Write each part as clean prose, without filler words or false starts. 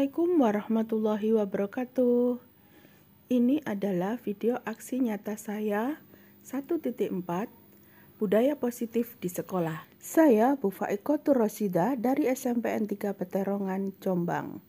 Assalamualaikum warahmatullahi wabarakatuh. Ini adalah video aksi nyata saya 1.4 Budaya Positif di Sekolah. Saya Bu Faikotur Rosida dari SMPN 3 Peterongan, Jombang.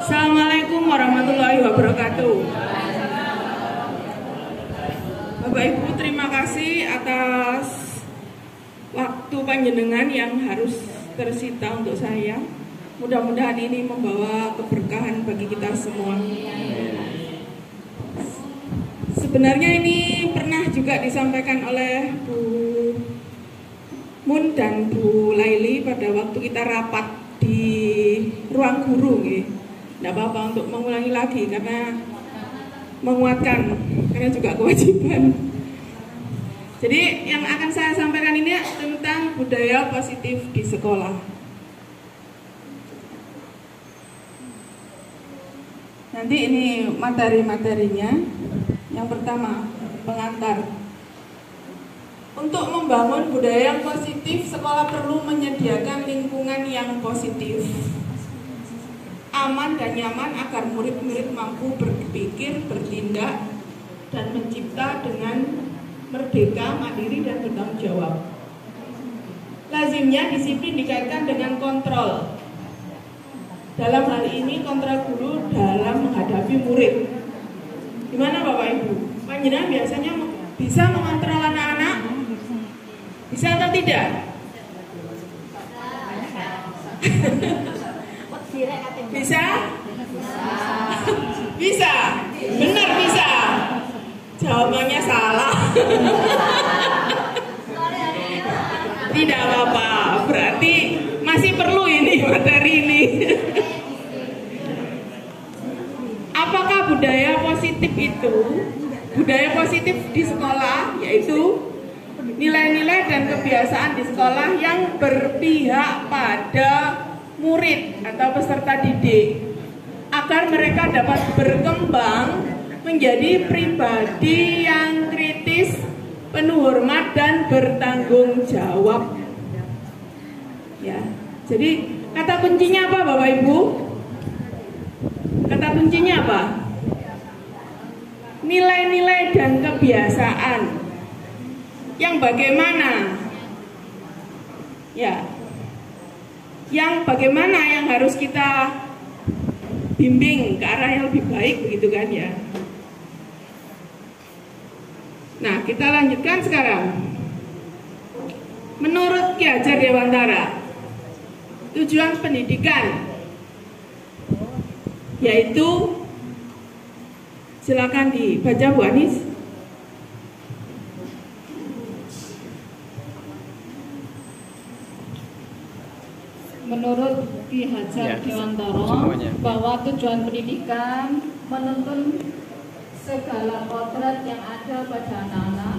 Assalamualaikum warahmatullahi wabarakatuh. Bapak Ibu, terima kasih atas waktu panjenengan yang harus tersita untuk saya. Mudah-mudahan ini membawa keberkahan bagi kita semua. Sebenarnya ini pernah juga disampaikan oleh Bu Mun dan Bu Laili pada waktu kita rapat di ruang guru, tidak apa-apa untuk mengulangi lagi karena menguatkan, karena juga kewajiban. Jadi yang akan saya sampaikan ini tentang budaya positif di sekolah. Nanti ini materi-materinya. Yang pertama, pengantar. Untuk membangun budaya yang positif, sekolah perlu menyediakan lingkungan yang positif, aman dan nyaman agar murid-murid mampu berpikir, bertindak, dan mencipta dengan merdeka, mandiri, dan bertanggung jawab. Lazimnya disiplin dikaitkan dengan kontrol. Dalam hal ini kontrol guru dalam menghadapi murid. Gimana Bapak Ibu? Panjenengan biasanya bisa mengontrol anak-anak? Bisa atau tidak? Bisa? Bisa? Benar bisa? Jawabannya salah. Tidak apa-apa, berarti masih perlu ini materi ini. Apakah budaya positif itu? Budaya positif di sekolah yaitu nilai-nilai dan kebiasaan di sekolah yang berpihak pada murid atau peserta didik agar mereka dapat berkembang menjadi pribadi yang kritis, penuh hormat dan bertanggung jawab. Ya, jadi kata kuncinya apa Bapak Ibu? Kata kuncinya apa? Nilai-nilai dan kebiasaan. Yang bagaimana? Ya. Yang bagaimana yang harus kita bimbing ke arah yang lebih baik, begitu kan ya. Nah, kita lanjutkan sekarang. Menurut Ki Hajar Dewantara, tujuan pendidikan yaitu, silakan dibaca Bu Anis. Menurut Ki Hajar Dewantara, bahwa tujuan pendidikan menuntun segala kodrat yang ada pada anak-anak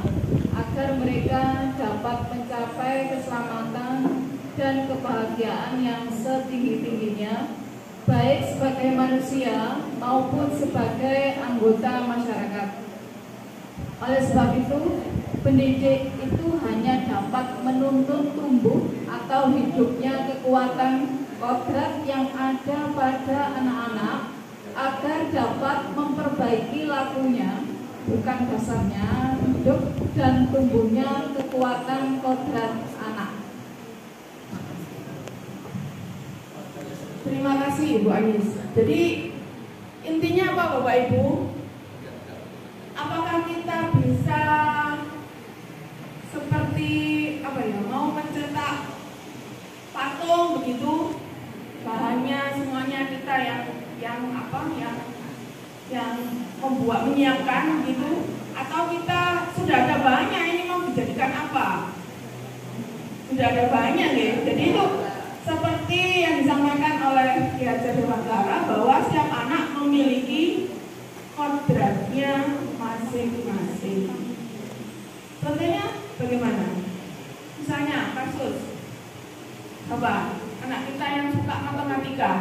agar mereka dapat mencapai keselamatan dan kebahagiaan yang setinggi-tingginya, baik sebagai manusia maupun sebagai anggota masyarakat. Oleh sebab itu, pendidik itu hanya dapat menuntun tumbuh atau hidupnya kekuatan kodrat yang ada pada anak-anak agar dapat memperbaiki lakunya, bukan dasarnya, hidup dan tumbuhnya kekuatan kodrat anak. Terima kasih Ibu Anis. Jadi intinya apa Bapak Ibu? Apakah kita bisa seperti mau mencetak patung begitu, bahannya semuanya kita yang membuat, menyiapkan gitu, atau kita sudah ada bahannya, ini mau dijadikan apa? Sudah ada bahannya nih. Jadi itu seperti yang disampaikan oleh Ki Hajar Dewantara bahwa setiap anak memiliki kodratnya masing-masing. Apa? Anak kita yang suka matematika.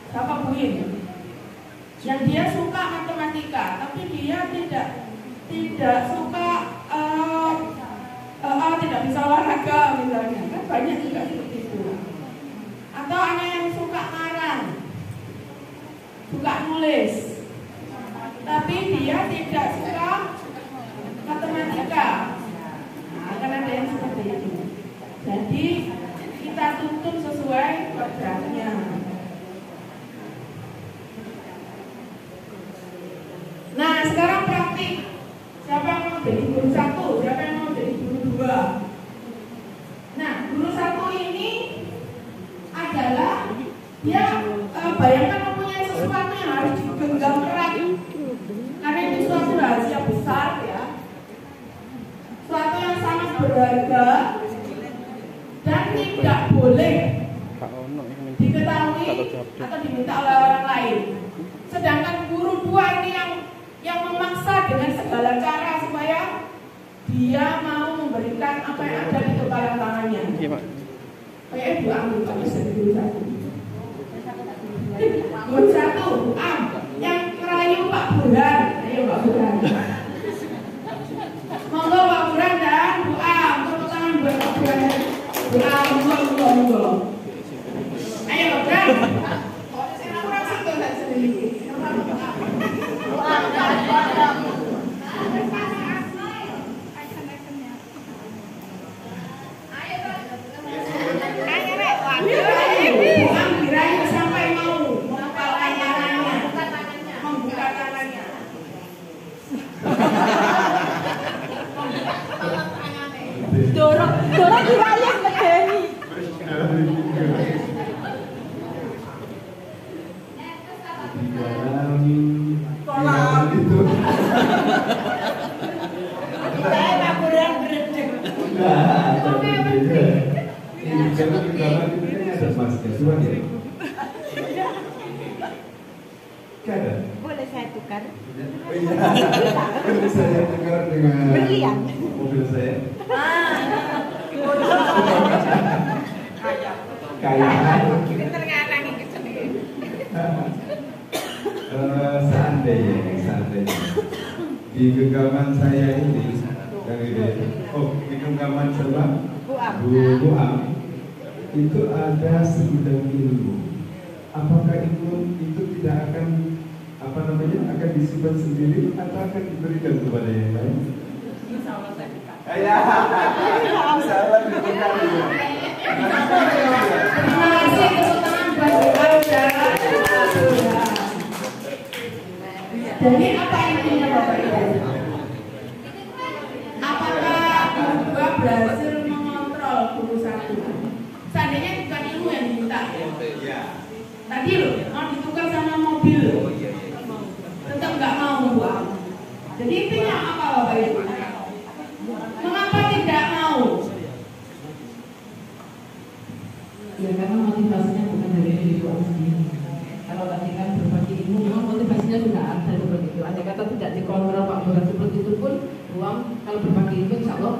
Siapa Buin? Yang dia suka matematika, tapi dia tidak suka tidak bisa olahraga misalnya, kan banyak juga seperti itu. Atau anak yang suka ngarang, suka nulis, tapi dia tidak suka matematika. Nah, kan ada yang seperti itu. Jadi kita tuntun sesuai kodratnya. Nah, sekarang praktik. Siapa yang mau jadi guru 1? Siapa yang mau jadi guru 2? Nah, guru 1 ini adalah dia bayangkan mempunyai sesuatu yang harus digenggam erat. Karena itu suatu rahasia besar ya. Suatu yang sangat berharga dan tidak boleh diketahui atau diminta oleh orang lain. Sedangkan guru 2 ini yang memaksa dengan segala cara supaya dia mau memberikan apa yang ada di kepala tangannya. Kayak Ibu Am, Guru 1. Guru 1, Bu Am, yang merayu Pak Burhan. Ayo Pak Burhan. Monggo Pak Burhan dan Bu Am, tepuk tangan buat Pak Burhan. Bu Am, monggo. Ayo Pak Burhan. Saya kurang satu saya sendiri. Dorong dirayap medeni. Boleh saya tukar? Boleh saya tukar dengan berlian mobil saya? Seandainya di genggaman saya ini di genggaman sama Bu Am itu ada sebidang ilmu. Apakah ilmu itu tidak akan akan disimpan sendiri atau akan diberikan kepada yang lain? Salah ditukar. Terima kasih kesulitan buat Jadi apa intinya Bapak Ibu? Apakah guru 2 berhasil mengontrol guru 1? Seandainya bukan ilmu yang diminta ya. Tadi loh mau ditukar sama mobil, tetap nggak mau Bu Am. Jadi intinya apa Bapak Ibu? Mengapa tidak mau? Ya karena motivasinya bukan dari diri Bu Am sendiri. Kalau tadi kan berbagi ilmu, memang motivasinya sudah ada seperti itu. Andai kata tidak dikontrol Pak Burhan seperti itu pun, Bu Am kalau berbagi ilmu insya Allah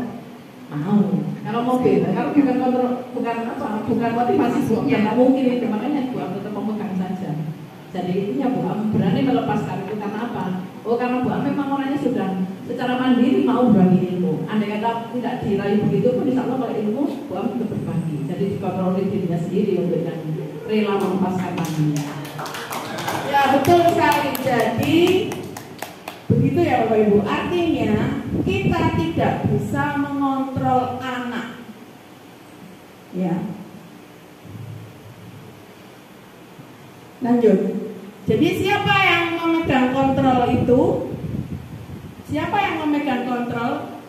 mau. Kalau mobil, kalau bukan kontrol, bukan motivasi Bu Am, tidak mungkin itu. Makanya Bu Am tetap memegang saja. Jadi intinya Bu Am berani melepaskan itu karena apa? Oh karena Bu Am memang orangnya sudah secara mandiri mau berbagi ilmu. Andai kata tidak dirayu begitu pun insya Allah kalau ilmu Bu Am tetap berbagi. Jadi dikontrol dirinya sendiri untuk yang rela melepaskan tangannya. Ya betul sekali. Jadi begitu ya Bapak Ibu. Artinya kita tidak bisa mengontrol anak. Ya. Lanjut. Jadi siapa yang memegang kontrol itu? Siapa yang memegang kontrol?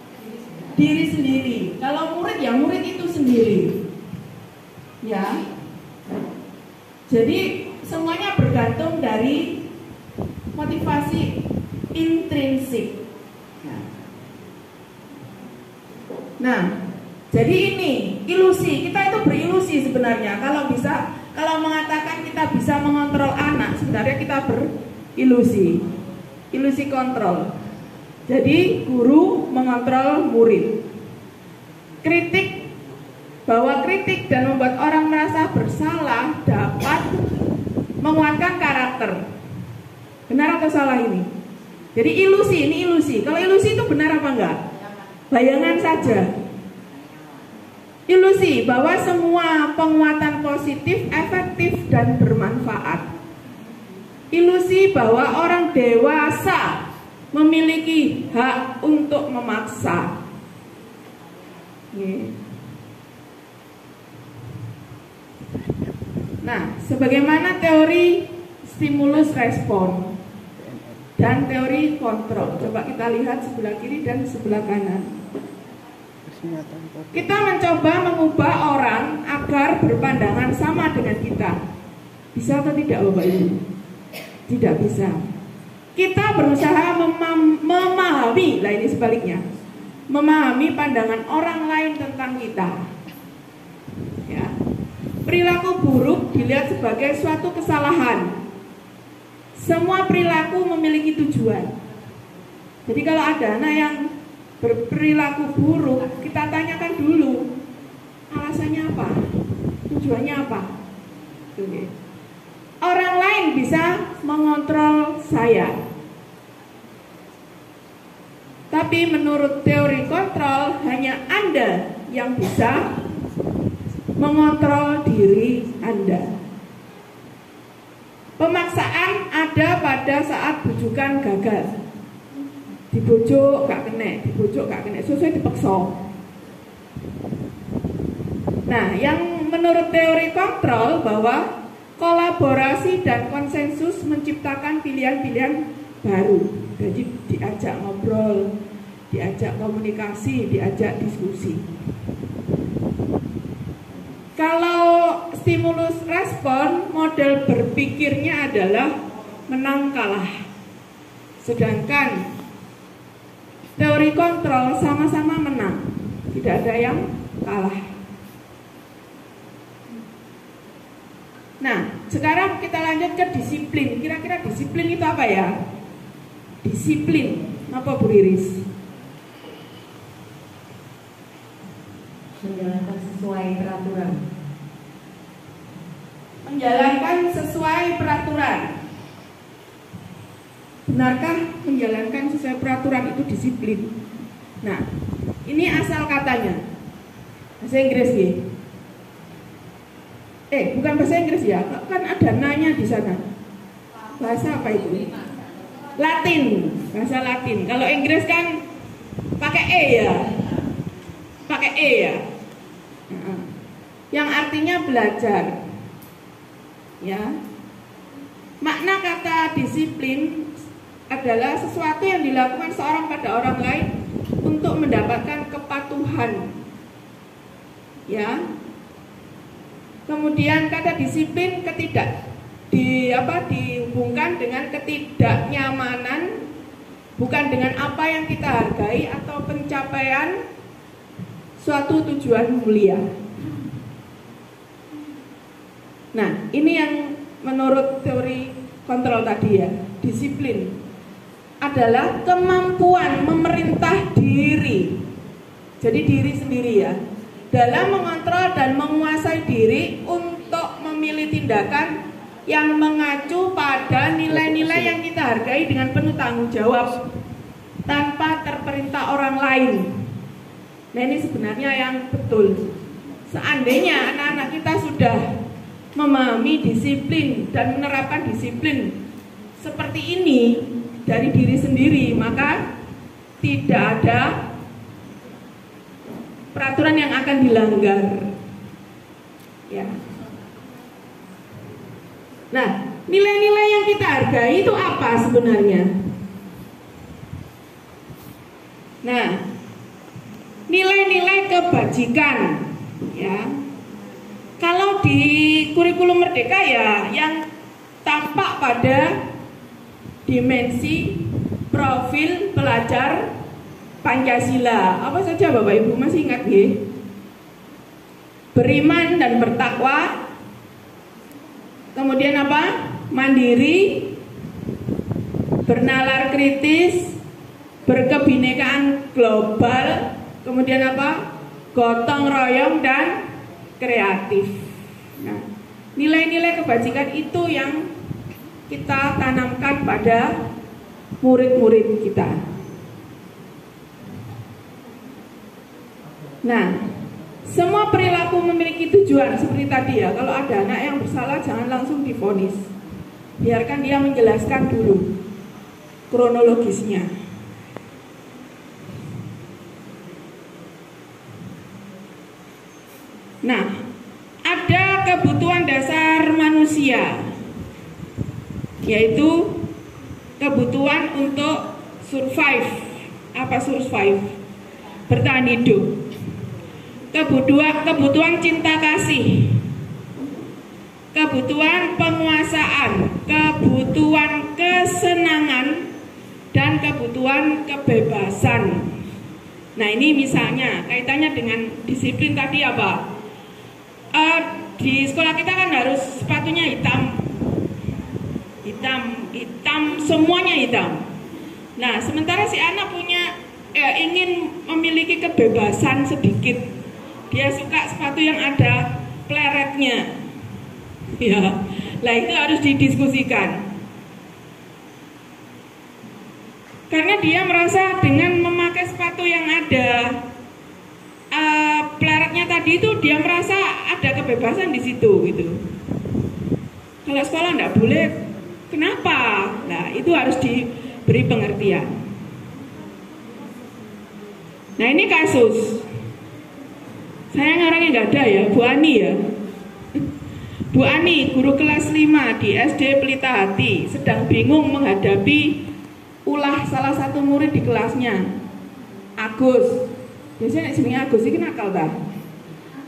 Diri sendiri. Kalau murid ya murid itu sendiri. Ya. Jadi semuanya bergantung dari motivasi intrinsik. Nah, jadi ini ilusi. Kita itu berilusi sebenarnya. Kalau mengatakan kita bisa mengontrol anak, sebenarnya kita berilusi. Ilusi kontrol. Jadi guru mengontrol murid. Kritik bahwa kritik dan membuat orang merasa bersalah dapat menguatkan karakter. Benar atau salah ini? Jadi ilusi, ini ilusi. Kalau ilusi itu benar apa enggak? Bayangan saja. Ilusi bahwa semua penguatan positif efektif dan bermanfaat. Ilusi bahwa orang dewasa memiliki hak untuk memaksa. Nah, sebagaimana teori stimulus respon dan teori kontrol. Coba kita lihat sebelah kiri dan sebelah kanan. Kita mencoba mengubah orang agar berpandangan sama dengan kita. Bisa atau tidak, Bapak Ibu? Tidak bisa. Kita berusaha memahami, lah ini sebaliknya, memahami pandangan orang lain tentang kita. Ya. Perilaku buruk dilihat sebagai suatu kesalahan. Semua perilaku memiliki tujuan. Jadi kalau ada anak yang berperilaku buruk, kita tanyakan dulu alasannya apa, tujuannya apa. Oke. Orang lain bisa mengontrol saya, tapi menurut teori kontrol hanya Anda yang bisa mengontrol diri Anda. Pemaksaan ada pada saat bujukan gagal. Dibujuk gak kena, dibujuk gak kena, sesuai dipaksa. Nah, yang menurut teori kontrol bahwa kolaborasi dan konsensus menciptakan pilihan-pilihan baru. Jadi diajak ngobrol, diajak komunikasi, diajak diskusi. Kalau stimulus respon, model berpikirnya adalah menang kalah. Sedangkan teori kontrol sama-sama menang, tidak ada yang kalah. Nah, sekarang kita lanjut ke disiplin. Kira-kira disiplin itu apa ya? Disiplin, apa Bu Riris? Menjalankan sesuai peraturan. Menjalankan sesuai peraturan. Benarkah menjalankan sesuai peraturan itu disiplin? Nah, ini asal katanya. Bahasa Inggris ya. Bukan bahasa Inggris ya, kan ada nanya di sana. Bahasa apa itu? Latin, bahasa Latin. Kalau Inggris kan pakai E ya, pakai E ya. Yang artinya belajar. Ya. Makna kata disiplin adalah sesuatu yang dilakukan seorang pada orang lain untuk mendapatkan kepatuhan. Ya. Kemudian kata disiplin dihubungkan dengan ketidaknyamanan, bukan dengan apa yang kita hargai atau pencapaian suatu tujuan mulia. Nah, ini yang menurut teori kontrol tadi ya. Disiplin adalah kemampuan memerintah diri. Jadi diri sendiri ya, dalam mengontrol dan menguasai diri untuk memilih tindakan yang mengacu pada nilai-nilai yang kita hargai dengan penuh tanggung jawab tanpa terperintah orang lain. Nah, ini sebenarnya yang betul. Seandainya anak-anak kita sudah memahami disiplin dan menerapkan disiplin seperti ini dari diri sendiri, maka tidak ada peraturan yang akan dilanggar. Ya. Nah, nilai-nilai yang kita hargai itu apa sebenarnya? Nah, nilai-nilai kebajikan, ya. Kalau di kurikulum Merdeka ya, yang tampak pada dimensi profil pelajar Pancasila. Apa saja Bapak Ibu masih ingat ya? Beriman dan bertakwa. Kemudian apa? Mandiri, bernalar kritis, berkebinekaan global. Kemudian apa? Gotong royong dan kreatif. Nah, nilai-nilai kebajikan itu yang kita tanamkan pada murid-murid kita. Nah, semua perilaku memiliki tujuan seperti tadi ya. Kalau ada anak yang bersalah jangan langsung divonis. Biarkan dia menjelaskan dulu kronologisnya. Nah, ada kebutuhan dasar manusia, yaitu kebutuhan untuk survive. Apa survive? Bertahan hidup. Kebutuhan cinta kasih, kebutuhan penguasaan, kebutuhan kesenangan, dan kebutuhan kebebasan. Nah, ini misalnya kaitannya dengan disiplin tadi apa? Di sekolah kita kan harus sepatunya hitam, semuanya hitam. Nah, sementara si anak ingin memiliki kebebasan sedikit. Dia suka sepatu yang ada pleretnya. Ya, lah itu harus didiskusikan. Karena dia merasa dengan memakai sepatu yang ada pleretnya tadi itu dia merasa ada kebebasan di situ gitu. Kalau sekolah enggak boleh, kenapa? Nah, itu harus diberi pengertian. Nah, ini kasus. Saya orangnya nggak ada ya, Bu Ani ya. Bu Ani, guru kelas 5 di SD Pelita Hati, sedang bingung menghadapi ulah salah satu murid di kelasnya, Agus. Biasanya jenenge Agus ini nakal dah.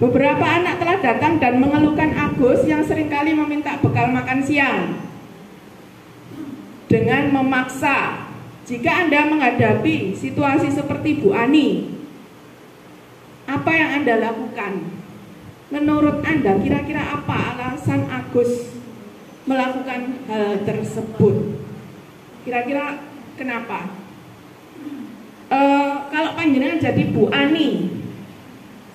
Beberapa anak telah datang dan mengeluhkan Agus yang seringkali meminta bekal makan siang dengan memaksa. Jika Anda menghadapi situasi seperti Bu Ani, apa yang Anda lakukan? Menurut Anda kira-kira apa alasan Agus melakukan hal tersebut? Kira-kira kenapa? Kalau panjenengan jadi Bu Ani,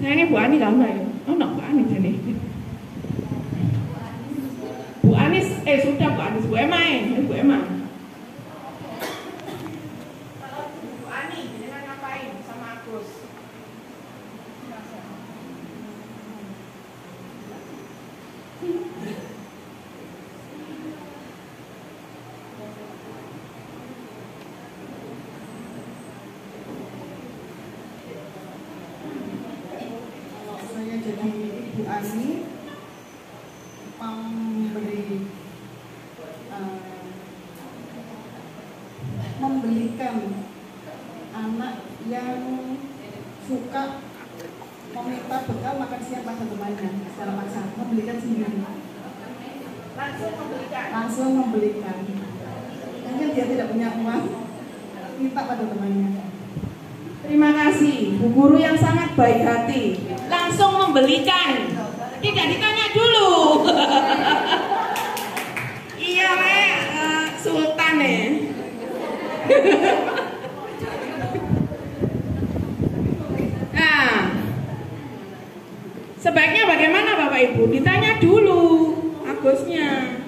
saya ini Bu Ani lama ya. Oh, no, Bu Ani jadi. Bu Anis, sudah Bu Anis, Bu Emma Bu Emma. Kalau Bu Ani, jenengan ngapain sama Agus? Saya jadi Ibu Ani membelikan anak yang suka meminta bekal makan siang pada temannya secara paksa, membelikan sendiri. Langsung membelikan. Mungkin dia tidak punya uang, minta pada temannya. Terima kasih, Bu Guru yang sangat baik hati. Langsung membelikan, tidak ditanya dulu. Iya, Sultan ya. Nah, sebaiknya bagaimana Bapak Ibu? Ditanya dulu Agusnya.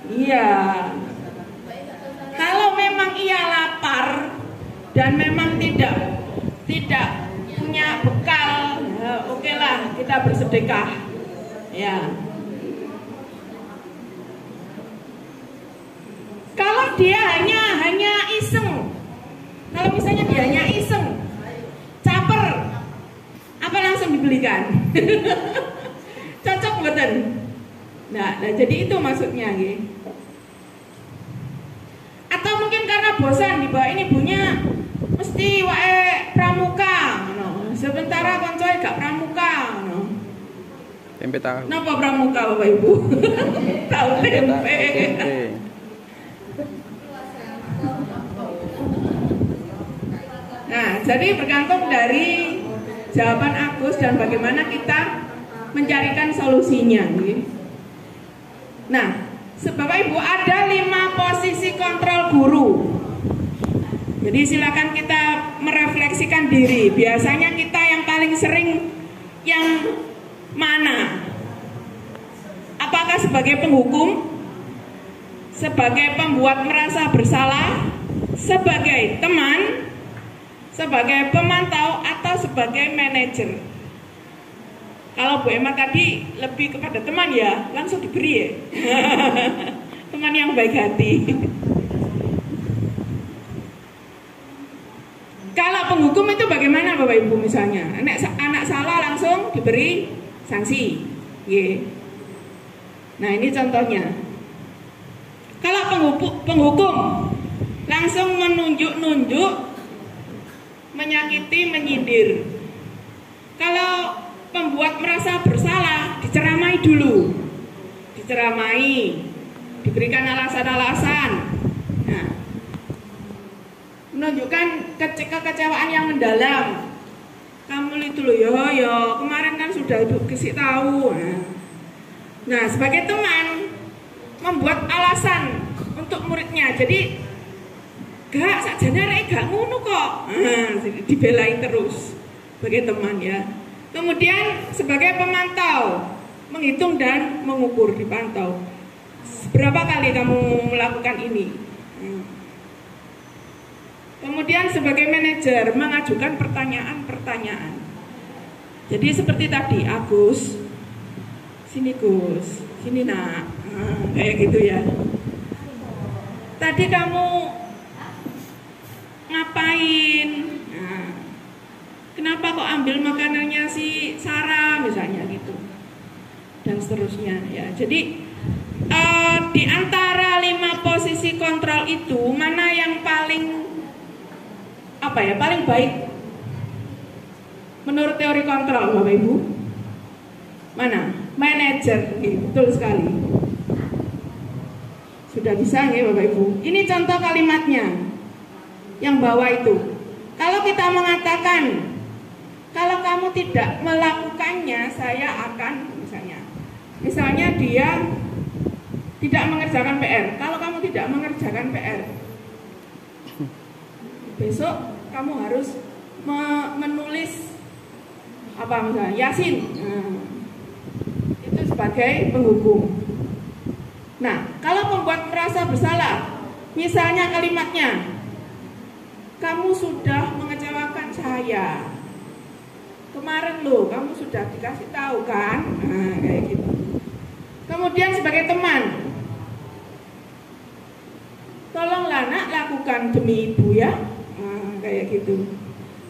Iya. Kalau memang ia lapar dan memang tidak punya bekal, ya, oke lah kita bersedekah. Ya. Kalau dia hanya iseng, kalau misalnya dia hanya iseng, caper, apa langsung dibelikan? Cocok betul. Nah, jadi itu maksudnya, gitu. Atau mungkin karena bosan di bawah ini ibunya mesti wae pramuka, no. Sementara koncoe gak pramuka, no. Tempe tahu. Napa pramuka Bapak Ibu? Tahu tempe. Nah, jadi bergantung dari jawaban Agus dan bagaimana kita mencarikan solusinya, gitu. Nah, Bapak Ibu, ada 5 posisi kontrol guru. Jadi silakan kita merefleksikan diri. Biasanya kita yang paling sering yang mana? Apakah sebagai penghukum, sebagai pembuat merasa bersalah, sebagai teman, sebagai pemantau, atau sebagai manajer? Kalau Bu Emma tadi lebih kepada teman ya, langsung diberi ya. Teman yang baik hati. Kalau penghukum itu bagaimana Bapak Ibu misalnya? Anak salah langsung diberi sanksi. Nah ini contohnya. Kalau penghukum langsung menunjuk-nunjuk, menyakiti, menyindir. Kalau pembuat merasa bersalah, diceramai dulu. Diceramai, diberikan alasan-alasan. Nah, menunjukkan kekecewaan yang mendalam. Kamu itu loh, yo, kemarin kan sudah Ibu kasih tahu. Nah, sebagai teman, membuat alasan untuk muridnya. Jadi, gak sakjane rek gak ngono kok. Dibelain terus sebagai teman ya. Kemudian sebagai pemantau, menghitung dan mengukur, dipantau. Berapa kali kamu melakukan ini? Kemudian sebagai manajer, mengajukan pertanyaan-pertanyaan. Jadi seperti tadi, Agus, sini Gus, sini nak, kayak gitu ya. Tadi kamu ngapain? Nah, kenapa kok ambil makanannya si Sarah misalnya gitu, dan seterusnya ya. Jadi di antara 5 posisi kontrol itu mana yang paling paling baik menurut teori kontrol Bapak Ibu? Mana? Manajer, betul sekali. Sudah bisa ya Bapak Ibu. Ini contoh kalimatnya yang bawah itu. Kalau kita mengatakan, kalau kamu tidak melakukannya, saya akan misalnya dia tidak mengerjakan PR. Kalau kamu tidak mengerjakan PR, besok kamu harus menulis misalnya Yasin. Itu sebagai penghukum. Nah, kalau pembuat merasa bersalah, misalnya kalimatnya, kamu sudah mengecewakan saya. Kemarin loh, kamu sudah dikasih tahu kan? Nah, kayak gitu. Kemudian sebagai teman, tolonglah nak lakukan demi ibu ya. Nah, kayak gitu.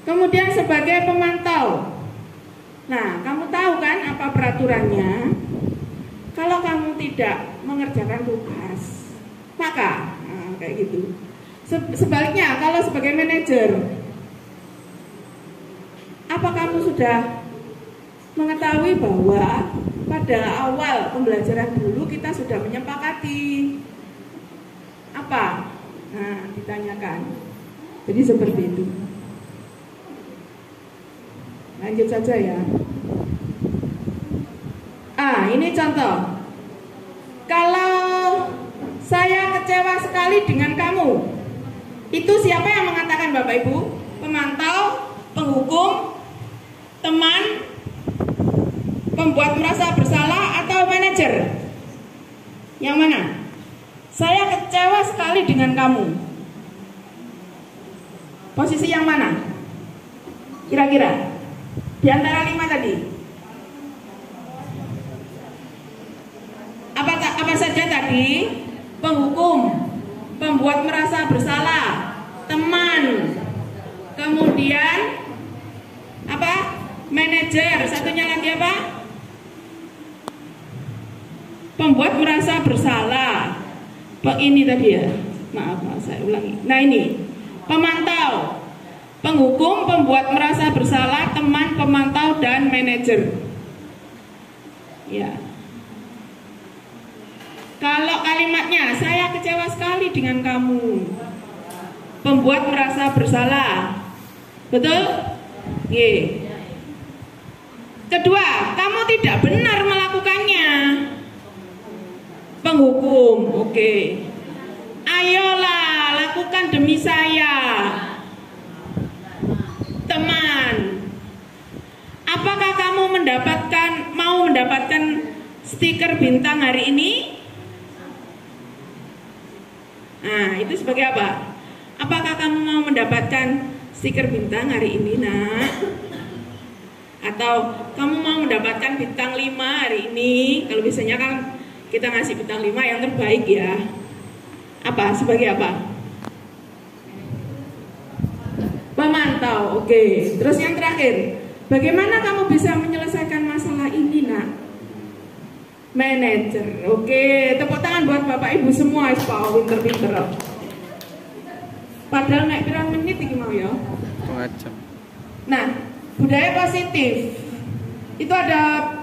Kemudian sebagai pemantau, nah kamu tahu kan apa peraturannya? Kalau kamu tidak mengerjakan tugas, maka kayak gitu. Sebaliknya, kalau sebagai manajer, apa kamu sudah mengetahui bahwa pada awal pembelajaran dulu kita sudah menyepakati apa? Nah, ditanyakan. Jadi seperti itu. Lanjut saja ya. Ini contoh. Kalau saya kecewa sekali dengan kamu, itu siapa yang mengatakan Bapak Ibu? Pemantau, penghukum, teman, pembuat merasa bersalah, atau manajer? Yang mana? Saya kecewa sekali dengan kamu. Posisi yang mana? Kira-kira di antara 5 tadi. Apa saja tadi? Penghukum, pembuat merasa bersalah, teman, kemudian apa? Manajer. Satunya lagi apa? Pembuat merasa bersalah. Ini tadi ya. Maaf, saya ulangi. Nah ini, pemantau, penghukum, pembuat merasa bersalah, teman, pemantau, dan manajer. Ya. Kalau kalimatnya, saya kecewa sekali dengan kamu, pembuat merasa bersalah, betul? Kedua, kamu tidak benar melakukannya, penghukum. Ayolah, lakukan demi saya, teman. Apakah kamu mau mendapatkan stiker bintang hari ini? Nah, itu sebagai apa? Apakah kamu mau mendapatkan stiker bintang hari ini, nak? Atau kamu mau mendapatkan bintang 5 hari ini? Kalau biasanya kan kita ngasih bintang 5 yang terbaik ya. Apa? Sebagai apa? Pemantau, oke. Terus yang terakhir, bagaimana kamu bisa menyelesaikan masalah ini, nak? Manajer, oke. Tepuk tangan buat bapak ibu semua, Pak, pinter-pinter. Padahal naik pirang menit iki mau ya. Pengajam. Nah, budaya positif itu ada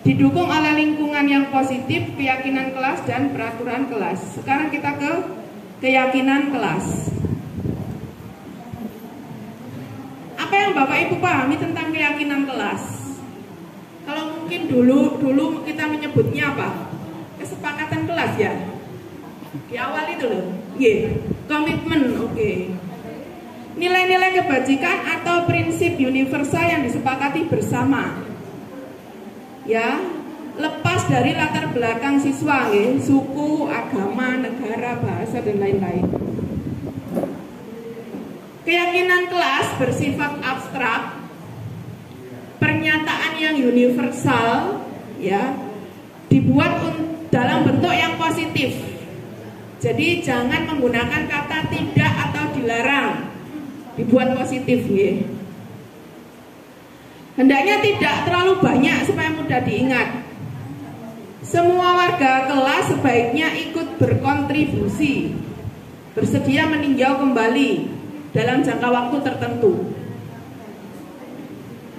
didukung oleh lingkungan yang positif, keyakinan kelas dan peraturan kelas. Sekarang kita ke keyakinan kelas. Apa yang Bapak Ibu pahami tentang keyakinan kelas? Kalau mungkin dulu kita menyebutnya apa? Kesepakatan kelas ya. Di awal itu loh. Komitmen, oke. Nilai-nilai kebajikan atau prinsip universal yang disepakati bersama. Ya, lepas dari latar belakang siswa, suku, agama, negara, bahasa dan lain-lain. Keyakinan kelas bersifat abstrak, pernyataan yang universal, ya, dibuat dalam bentuk yang positif. Jadi jangan menggunakan kata tidak atau dilarang, dibuat positif, ya. Hendaknya tidak terlalu banyak supaya mudah diingat. Semua warga kelas sebaiknya ikut berkontribusi, bersedia meninjau kembali dalam jangka waktu tertentu.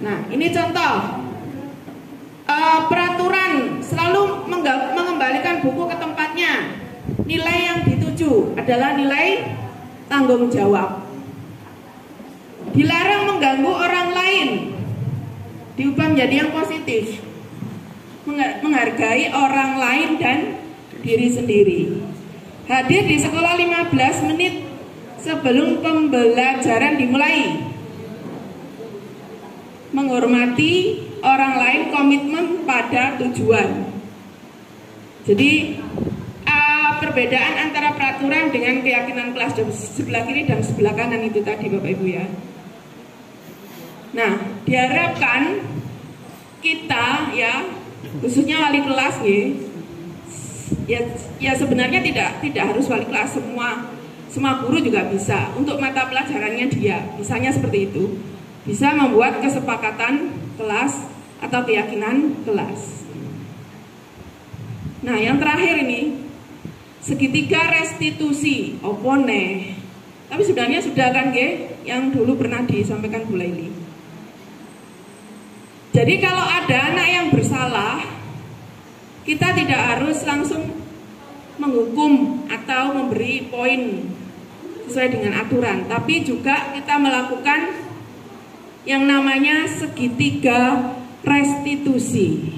Nah, ini contoh. Peraturan selalu mengembalikan buku ke tempatnya. Nilai yang dituju adalah nilai tanggung jawab. Dilarang mengganggu orang lain, diubah menjadi yang positif. Menghargai orang lain dan diri sendiri. Hadir di sekolah 15 menit sebelum pembelajaran dimulai. Menghormati orang lain, komitmen pada tujuan. Jadi perbedaan antara peraturan dengan keyakinan kelas sebelah kiri dan sebelah kanan itu tadi Bapak Ibu ya. Nah, diharapkan kita ya, khususnya wali kelas ya sebenarnya tidak harus wali kelas, semua guru juga bisa. Untuk mata pelajarannya dia, misalnya seperti itu, bisa membuat kesepakatan kelas atau keyakinan kelas. Nah, yang terakhir ini, segitiga restitusi, opone. Tapi sebenarnya sudah kan yang dulu pernah disampaikan Bu Laili. Jadi kalau ada anak yang bersalah, kita tidak harus langsung menghukum atau memberi poin sesuai dengan aturan, tapi juga kita melakukan yang namanya segitiga restitusi.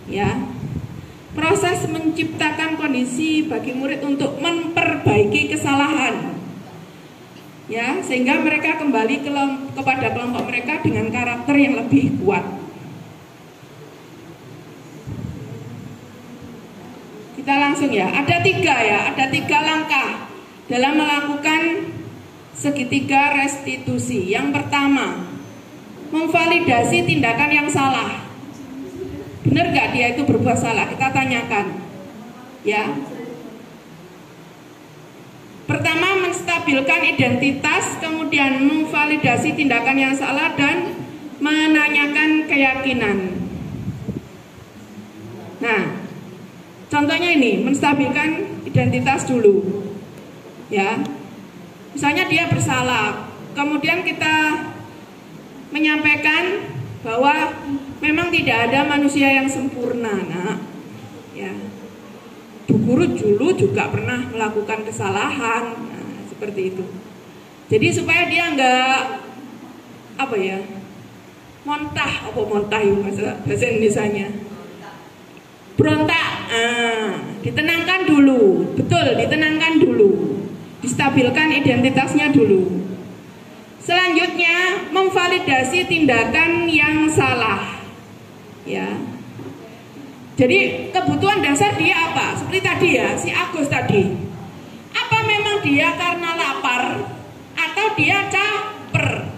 Ya. Proses menciptakan kondisi bagi murid untuk memperbaiki kesalahan. Ya, sehingga mereka kembali kepada kelompok mereka dengan karakter yang lebih kuat. Kita langsung ya, ada tiga langkah dalam melakukan segitiga restitusi. Yang pertama, memvalidasi tindakan yang salah. Benar gak dia itu berbuat salah? Kita tanyakan. Ya. Pertama, menstabilkan identitas, kemudian memvalidasi tindakan yang salah dan menanyakan keyakinan. Nah, contohnya ini, menstabilkan identitas dulu. Ya. Misalnya dia bersalah, kemudian kita menyampaikan bahwa memang tidak ada manusia yang sempurna, nak. Ya, Bu Guru dulu juga pernah melakukan kesalahan, nah, seperti itu. Jadi supaya dia enggak montah ya bahasa Indonesianya, berontak, ditenangkan dulu, betul, ditenangkan dulu, distabilkan identitasnya dulu. Selanjutnya, memvalidasi tindakan yang salah. Ya. Jadi kebutuhan dasar dia apa? Seperti tadi ya, si Agus tadi. Apa memang dia karena lapar atau dia caper?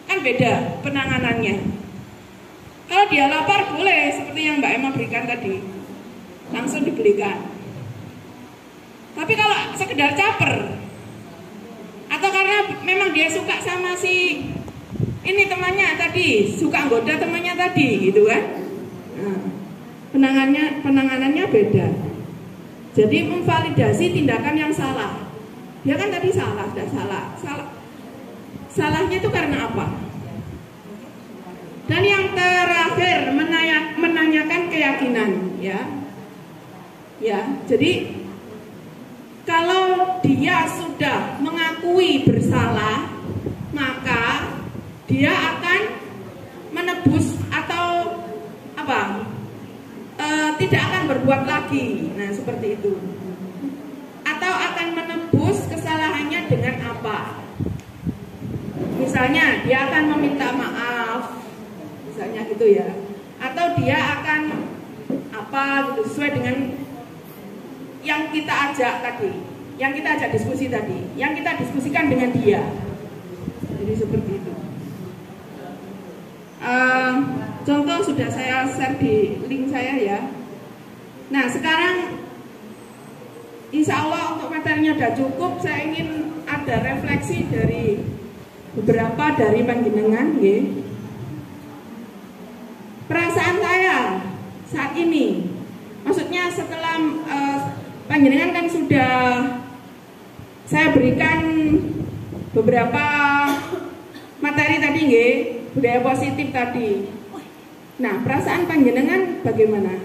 Kan beda penanganannya. Kalau dia lapar boleh seperti yang Mbak Emma berikan tadi, langsung dibelikan. Tapi kalau sekedar caper atau karena memang dia suka sama si ini temannya tadi, suka nggoda temannya tadi gitu kan. Nah, penanganannya beda. Jadi memvalidasi tindakan yang salah. Dia kan tadi salah, sudah salah. Salahnya itu karena apa? Dan yang terakhir menanyakan keyakinan, ya. Ya, jadi kalau dia sudah mengakui bersalah, maka dia akan menebus atau apa? Tidak akan berbuat lagi. Nah, seperti itu. Atau akan menebus kesalahannya dengan apa? Misalnya dia akan meminta maaf, misalnya gitu ya. Atau dia akan apa gitu, sesuai dengan yang kita ajak tadi, yang kita ajak diskusi tadi, yang kita diskusikan dengan dia. Jadi seperti itu. Contoh sudah saya share di link saya ya. Nah sekarang insya Allah untuk materinya sudah cukup. Saya ingin ada refleksi dari beberapa dari panjenengan ya. Perasaan saya saat ini, maksudnya setelah panjenengan kan sudah saya berikan beberapa materi tadi nggih, budaya positif tadi. Nah, perasaan panjenengan bagaimana?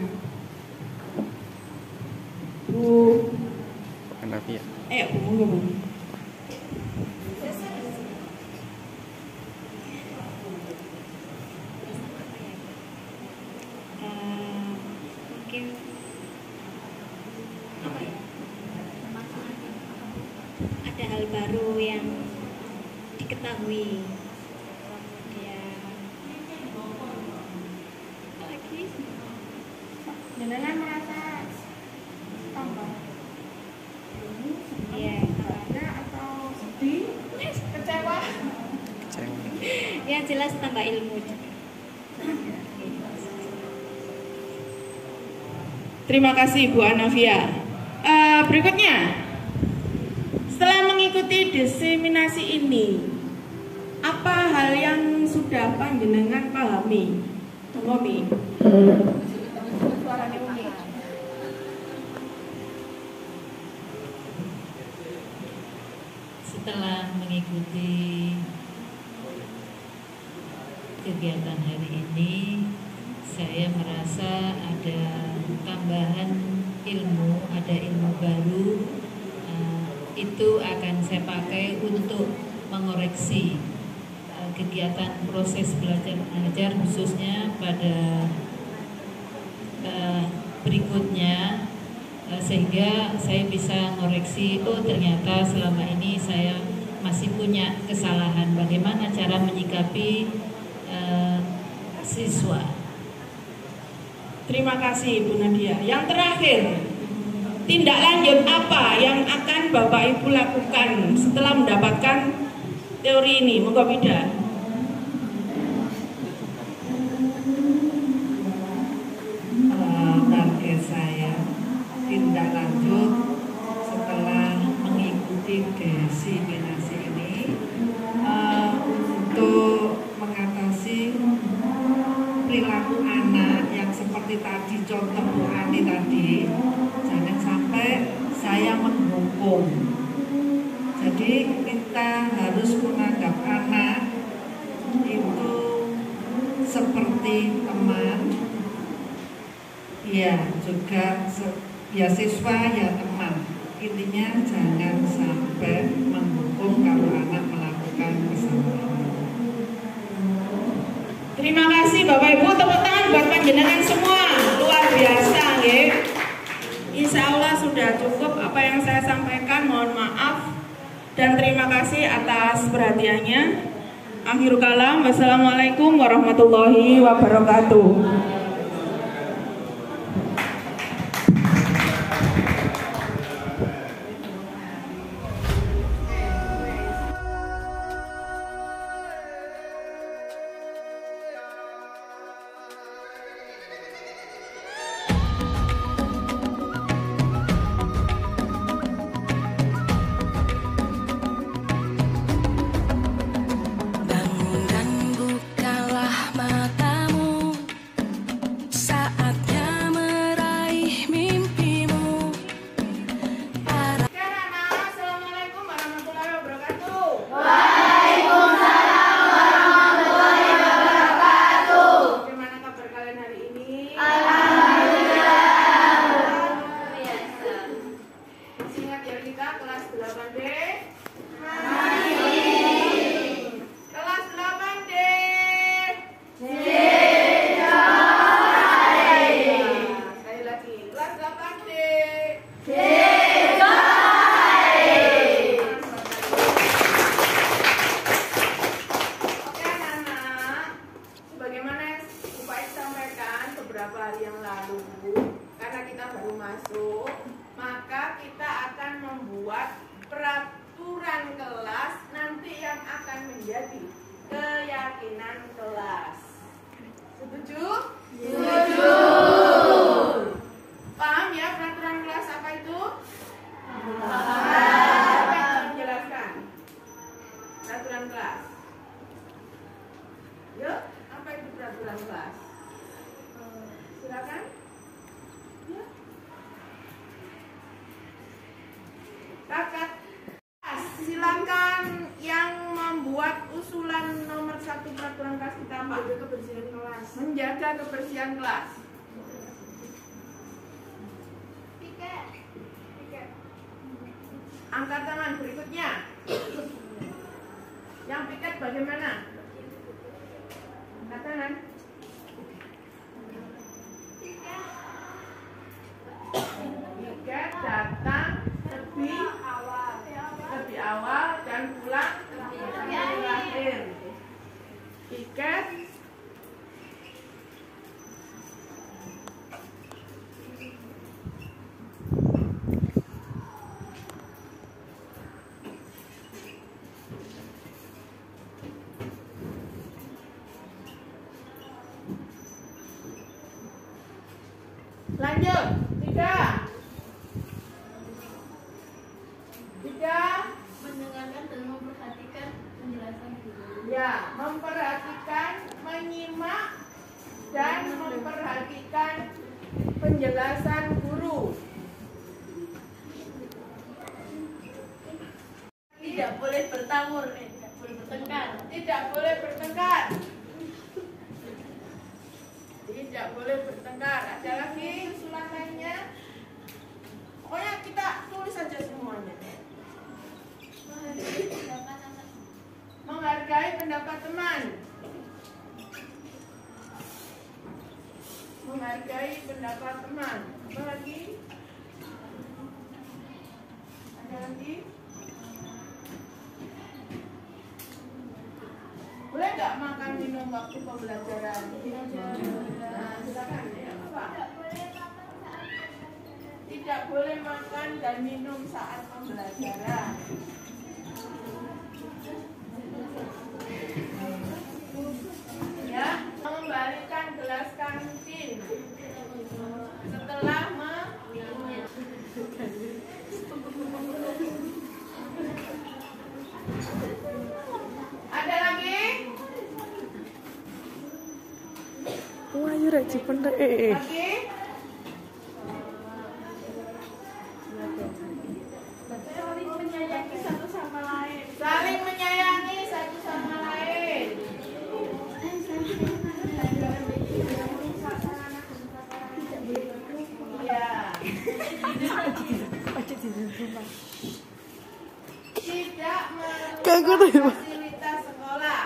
Bu Anavia. Bu monggo. Mungkin ada hal baru yang diketahui, kemudian lagi Jenengan merasa tambah ya atau sedih, kecewa? ya jelas tambah ilmu. Terima kasih Bu Anavia. Berikutnya, setelah mengikuti diseminasi ini, apa hal yang sudah panjenengan pahami? Ngomi. Setelah mengikuti kegiatan hari ini, saya merasa ada tambahan ilmu, ada ilmu baru. Itu akan saya pakai untuk mengoreksi kegiatan proses belajar mengajar, khususnya pada berikutnya, sehingga saya bisa mengoreksi, oh ternyata selama ini saya masih punya kesalahan, bagaimana cara menyikapi siswa. Terima kasih Bu Nadia. Yang terakhir, tindak lanjut apa yang akan Bapak Ibu lakukan setelah mendapatkan teori ini? Moga Bida. Target saya tindak lanjut setelah mengikuti diseminasi ini untuk mengatasi perilaku anak yang seperti tadi contoh Bu Ani tadi, jangan sampai saya menghukum. Jadi kita harus menganggap anak itu seperti teman, ya juga ya siswa ya teman. Intinya jangan sampai menghukum kalau anak melakukan kesalahan. Terima kasih Bapak Ibu, tepuk tangan buat panjenengan semua, luar biasa nggih. Insya Allah sudah cukup apa yang saya sampaikan, mohon maaf dan terima kasih atas perhatiannya. Akhirul kalam, wassalamualaikum warahmatullahi wabarakatuh. Menjaga kebersihan kelas. Piket. Angkat tangan berikutnya. Yang piket bagaimana? Angkat tangan. Piket datang lebih awal dan pulang lebih akhir. Piket lanjut. Tiga. Mendengarkan dan memperhatikan penjelasan guru. Ya, memperhatikan, menyimak dan memperhatikan penjelasan guru. Tidak boleh bertawur, tidak boleh bertengkar. Tidak boleh bertengkar. Tidak boleh bertengkar. Ada lagi usulan lainnya? Pokoknya kita tulis saja semuanya. Menghargai pendapat teman. Menghargai pendapat teman. Apa lagi? Ada lagi? Boleh nggak makan minum waktu pembelajaran? Nah, silakan ya, Pak. Tidak boleh makan dan minum saat pembelajaran. Ya, mengembalikan gelas kantin setelah Ada lagi? Wah, yuk rek cipen rek. Lagi? Saling menyayangi satu sama lain. Saling menyayangi satu sama lain. Iya. Tidak merusak fasilitas sekolah.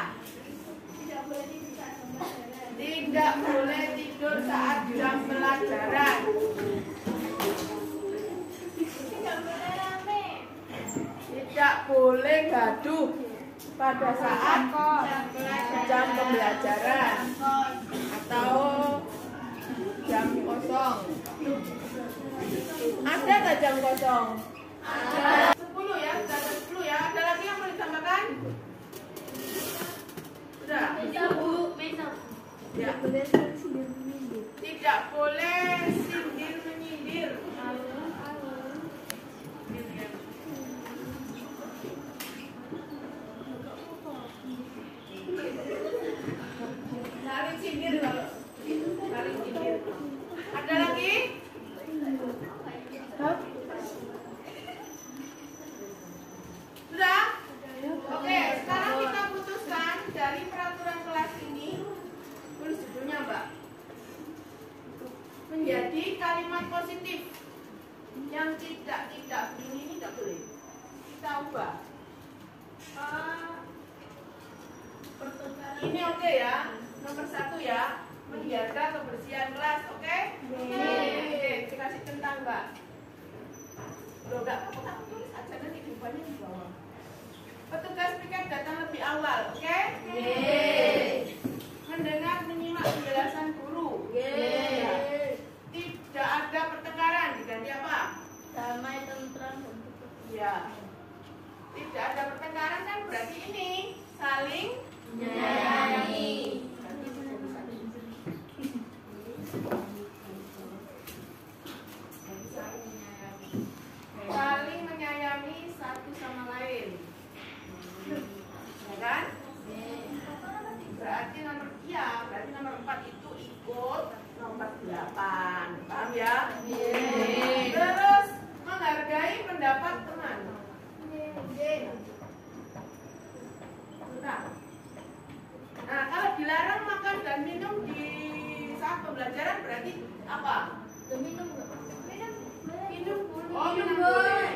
Tidak boleh tidur saat jam pelajaran. Tidak boleh gaduh. pada saat jam pembelajaran atau jam kosong. Ada nggak jam kosong? Ada. 10 ya, sudah ada 10 ya. Ada lagi yang mau ditambahkan? Sudah. Tidak, Bu. Ya. Tidak boleh sindir menyindir. Saling sindir kalau saling sindir. Ada lagi? Sudah? Oke, sekarang kita putuskan dari peraturan kelas ini. Tulis judulnya, Mbak. Menjadi kalimat positif. Yang tidak ini tidak boleh. Kita ubah. Ini oke ya. Nomor 1 ya. Menjaga kebersihan kelas, oke? Oke, dikasih centang, Mbak. Loh, enggak apa-apa, tulis aja nanti diubahnya di bawah. Petugas piket datang lebih awal, oke? Mendengar menyimak penjelasan guru. Tidak ada pertengkaran, diganti apa? Damai, tentram, dan Ya. Tidak ada pertengkaran kan berarti ini saling menyayangi. Saling menyayangi satu sama lain. Ya kan? Berarti nomor 4 itu ikut nomor 8. Paham ya? Terus menghargai pendapat teman. Nah, kalau dilarang makan dan minum di saat pembelajaran berarti apa? Minum boleh.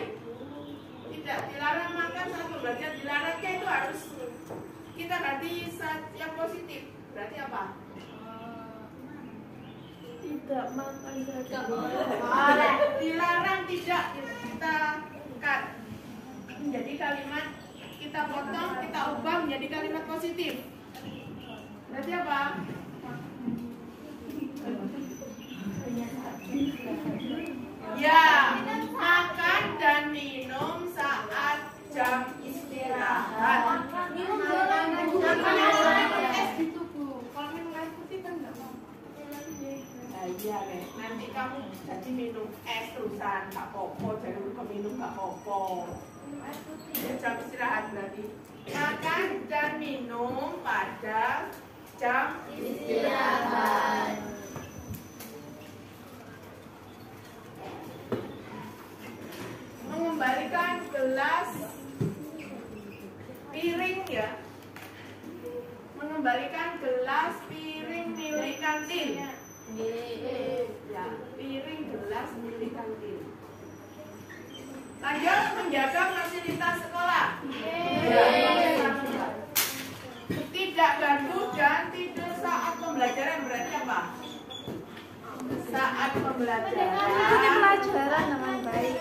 Tidak dilarang makan saat pembelajaran, dilarangnya itu harus kita ganti saat yang positif. Berarti apa? tidak makan Tidak boleh. Dilarang tidak kita cut. Menjadi kalimat kita potong, kita ubah menjadi kalimat positif. Berarti apa? Ya, makan dan minum saat jam istirahat. minum es gitu, Bu. Kalau minum air putih kan enggak mau. Nah, iya, Nek. Nanti kamu jadi minum es terusan, gak popo, jadi lupa minum gak popo. Ya, jam istirahat berarti. Makan dan minum pada jam istirahat. Mengembalikan gelas piring ya. Mengembalikan gelas piring milik kantin. Ya, piring gelas milik kantin. Lanjut, menjaga fasilitas sekolah. Tidak gaduh dan tidur saat pembelajaran berarti apa? Saat pembelajaran dengan baik.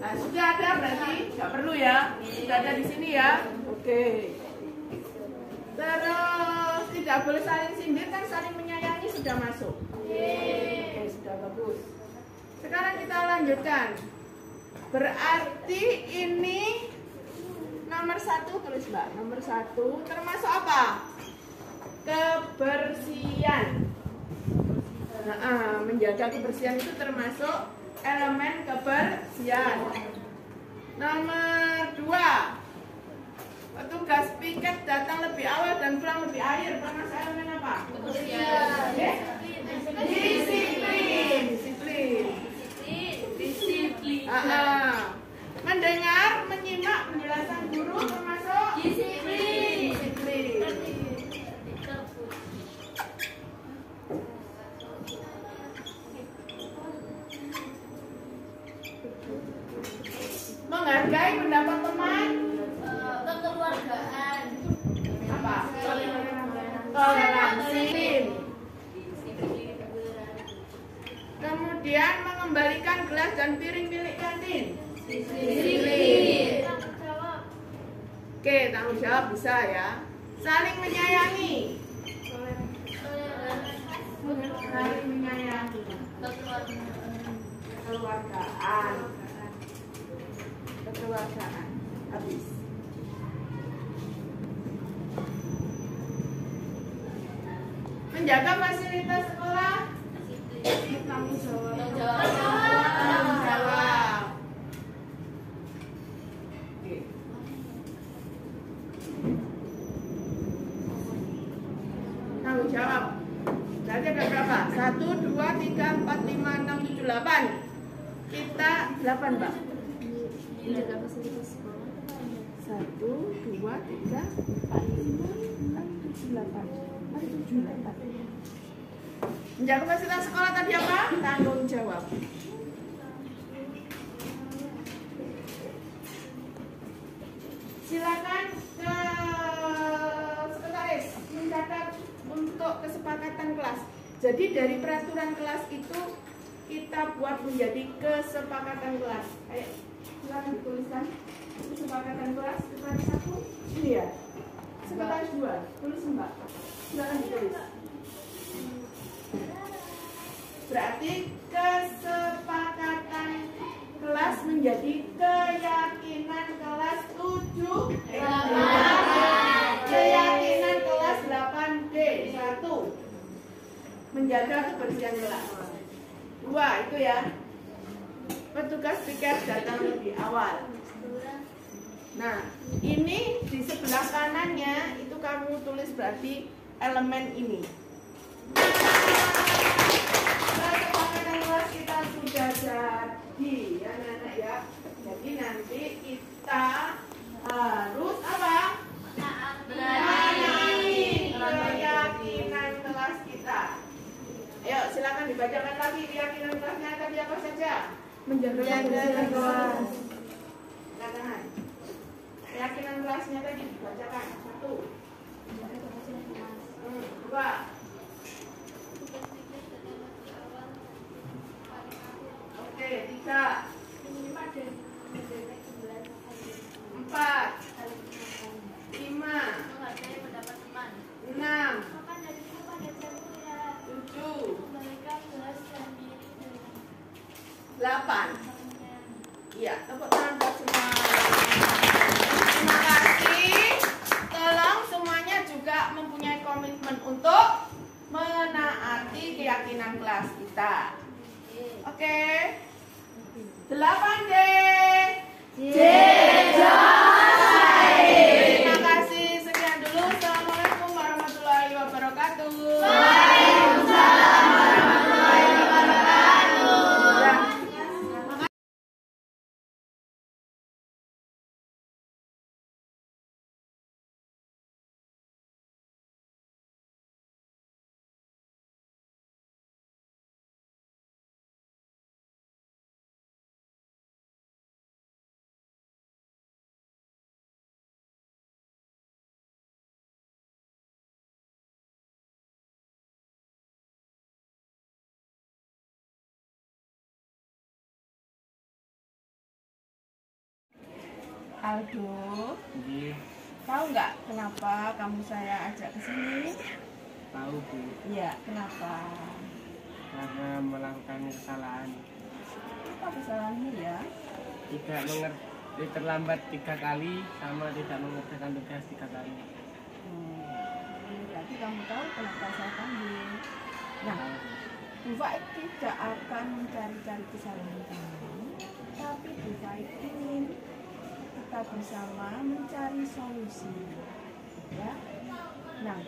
Nah, sudah ada berarti nggak perlu ya. Sudah ada di sini ya. Oke. Terus tidak boleh saling sindir kan, saling menyayangi sudah masuk. Oke, sudah bagus. Sekarang kita lanjutkan. Berarti ini nomor 1 tulis Mbak. Nomor 1 termasuk apa? Kebersihan. Nah, menjaga kebersihan itu termasuk elemen kebersihan. Nomor 2, petugas piket datang lebih awal dan pulang lebih akhir. Termasuk elemen apa? Kebersihan. Disiplin. Mendengar, menyimak penjelasan guru termasuk disiplin. Menghargai pendapat teman. Kekeluargaan. Apa? Toleransi. Kemudian mengembalikan gelas dan piring milik kantin. Disiplin. Oke, tanggung jawab bisa ya. Saling menyayangi. Saling menyayangi. Kekeluargaan. Kekeluargaan. Habis. Menjaga fasilitas sekolah. Tanggung jawab. Tanggung jawab. Oke. Tanggung jawab. Berarti ada berapa? 1, 2, 3, 4, 5, 6, 7, 8. Kita 8, Mbak. Menjaga fasilitas sekolah. 1, 2, 3, 4, 5, 6, 7, 8. 7, 8. Menjaga fasilitas sekolah tadi apa? Tanggung jawab. Silakan ke sekretaris mencatat untuk kesepakatan kelas. Jadi dari peraturan kelas itu kita buat menjadi kesepakatan kelas. Ayo, silakan dituliskan kesepakatan kelas. Sekretaris 1 ini ya. Sekretaris 2 tulis Mbak. Silakan ditulis. Berarti kesepakatan kelas menjadi keyakinan kelas 7 keyakinan kelas 8D. 1. Menjaga kebersihan kelas. 2 itu ya. Petugas piket datang lebih awal. Nah, ini di sebelah kanannya itu kamu tulis berarti elemen ini. Kesepakatan kelas kita sudah jadi ya anak-anak ya. Jadi nanti kita harus apa? Menaati keyakinan kelas kita. Ayo silakan dibacakan lagi keyakinan kelasnya tadi apa saja? Menjaga kebersihan kelas. Katakan. Keyakinan kelasnya tadi dibacakan. 1. 2. Oke, 3. 4. 5. 6. 7. 8. Iya, tepuk tangan buat semua. Terima kasih. Tolong semuanya juga mempunyai komitmen untuk menaati keyakinan kelas kita. Oke. 8D. Terima kasih. Sekian dulu. Assalamualaikum warahmatullahi wabarakatuh. Waalaikumsalam warahmatullahi wabarakatuh. Aldo, tahu nggak kenapa kamu saya ajak ke sini? Tahu Bu, Iya, kenapa? karena melakukan kesalahan. Apa kesalahanmu ya? Tidak mengerti, terlambat 3 kali sama tidak mengerjakan tugas 3 kali. Berarti kamu tahu kenapa saya panggil. Nah, Tahu, Bu. Bu Faik tidak akan mencari-cari kesalahan kamu, tapi Bu Faik ingin kita bersama mencari solusi. Ya. Nah,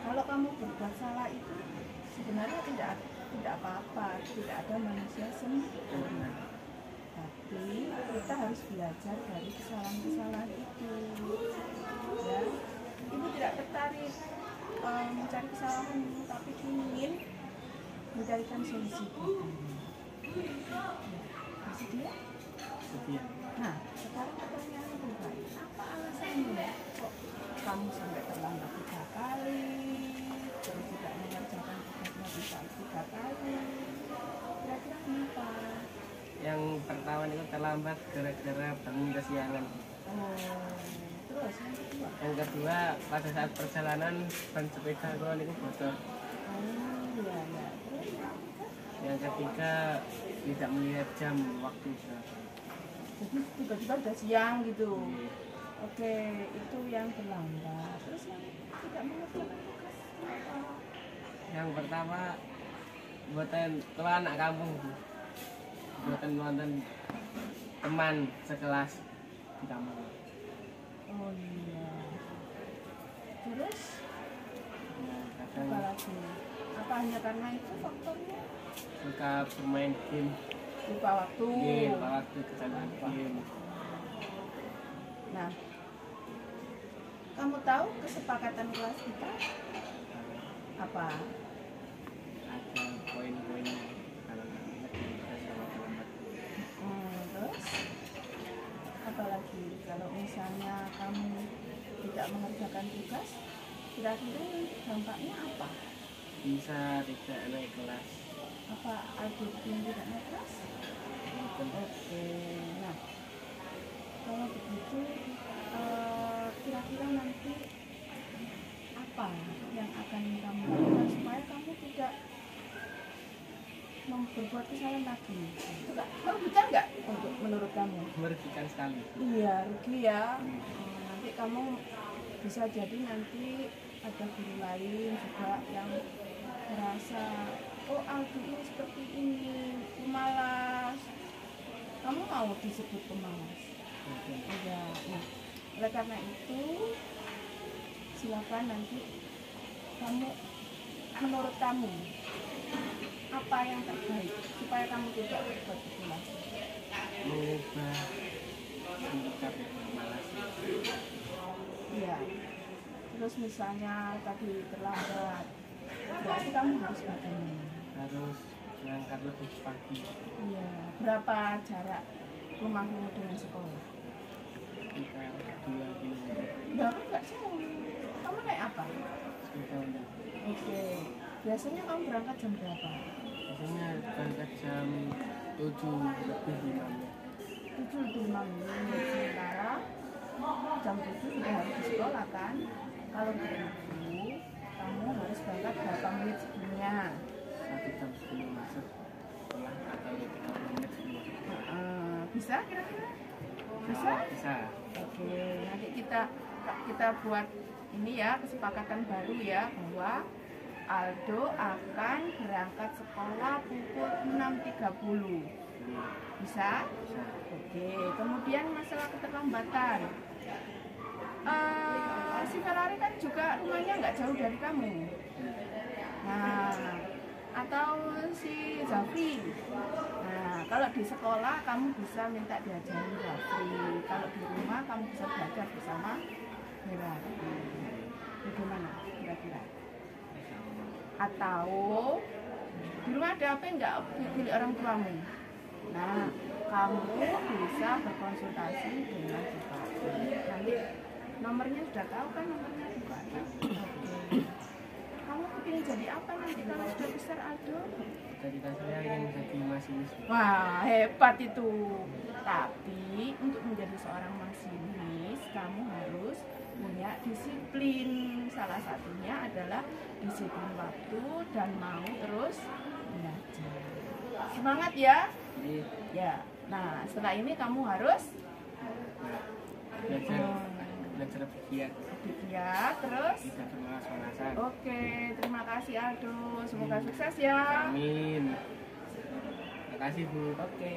kalau kamu berbuat salah itu sebenarnya tidak apa-apa, tidak ada manusia sempurna. Tapi kita harus belajar dari kesalahan-kesalahan itu. Ya, ibu tidak tertarik mencari kesalahan, tapi ingin mencarikan solusi. Bersedia? Setia. Nah, sekarang pertanyaan ibu Faik, apa alasannya kok kamu sampai terlambat 3 kali, terus tidak mengerjakan tugasnya bisa 3 kali? Kira-kira kenapa? Yang pertama itu terlambat gara-gara bangun kesiangan. Oh, Terus yang kedua? Yang kedua, pada saat perjalanan ban sepeda kula niku bocor. Oh iya ya. Terus Yang ketiga, tidak melihat jam waktu berapa. jadi tiba-tiba udah siang gitu. Iya. Oke, itu yang terlambat. Terus yang tidak mengerjakan tugas apa? Yang pertama, buatan keluar anak kampung, buatan nonton teman sekelas di kamar. Oh iya. Terus Nah, apa kadang lagi? Apa hanya karena itu faktornya? suka bermain game, Lupa waktu. waktu kecanduan game. Nah, kamu tahu kesepakatan kelas kita apa? Ada poin-poin kalau nggak ingat kita sama terlambat. Terus apa lagi? Kalau misalnya kamu tidak mengerjakan tugas, kira-kira dampaknya apa? Bisa tidak naik kelas. Apa ada yang tidak naik kelas? Oke, nah kalau begitu kira-kira nanti apa yang akan kamu lakukan supaya kamu tidak berbuat kesalahan lagi? Itu nggak merugikan nggak untuk menurut kamu? Merugikan sekali. Iya, rugi ya. Nanti kamu bisa jadi nanti ada guru lain juga yang merasa, oh Aldi ini seperti ini, pemalas. Kamu mau disebut pemalas? Iya. Nah, oleh karena itu silakan nanti kamu, menurut kamu apa yang terbaik supaya kamu tidak berbuat pemalas? Mengubah sikap yang malas. Iya. Terus misalnya tadi terlambat, berarti kamu harus bagaimana? Harus berangkat lebih pagi. Iya. Berapa jarak rumahmu dengan sekolah? Sekitar 2 km. Berapa nggak jauh? Kamu naik apa? Sepeda Honda. Oke. Biasanya kamu berangkat jam berapa? Biasanya berangkat jam 7 lebih 5 menit. 7.05 menit. Sementara jam 7 sudah harus di sekolah kan? Kalau begitu, kamu harus berangkat berapa menit sebelumnya? 1 jam sebelum masuk sekolah atau 30 menit sebelum sekolah. Bisa kira-kira? Bisa? Bisa. Oke, nanti kita buat ini ya, kesepakatan baru ya, bahwa Aldo akan berangkat sekolah pukul 6.30. Bisa? Bisa. Oke, kemudian masalah keterlambatan. Si Ferrari kan juga rumahnya nggak jauh dari kamu. Nah, atau si Zafri. Nah, kalau di sekolah kamu bisa minta diajarin Zafri. Kalau di rumah kamu bisa belajar bersama Ferrari. Bagaimana kira-kira? Atau di rumah ada apa nggak pilih orang tuamu? Nah, kamu bisa berkonsultasi dengan Bupati. Nanti nomornya sudah tahu kan, nomornya Bupati. Oke. Kamu ingin jadi apa nanti kalau sudah besar, Aldo? Cita-cita saya ingin jadi masinis. Wah, hebat itu. Tapi untuk menjadi seorang masinis, kamu harus punya disiplin. Salah satunya adalah disiplin waktu dan mau terus belajar. Semangat ya. Jadi Ya. Nah, setelah ini kamu harus belajar lebih giat. giat terus. Tidak bermalas-malasan. Oke, terima kasih Aldo. Semoga sukses ya. Amin. Terima kasih Bu. Oke.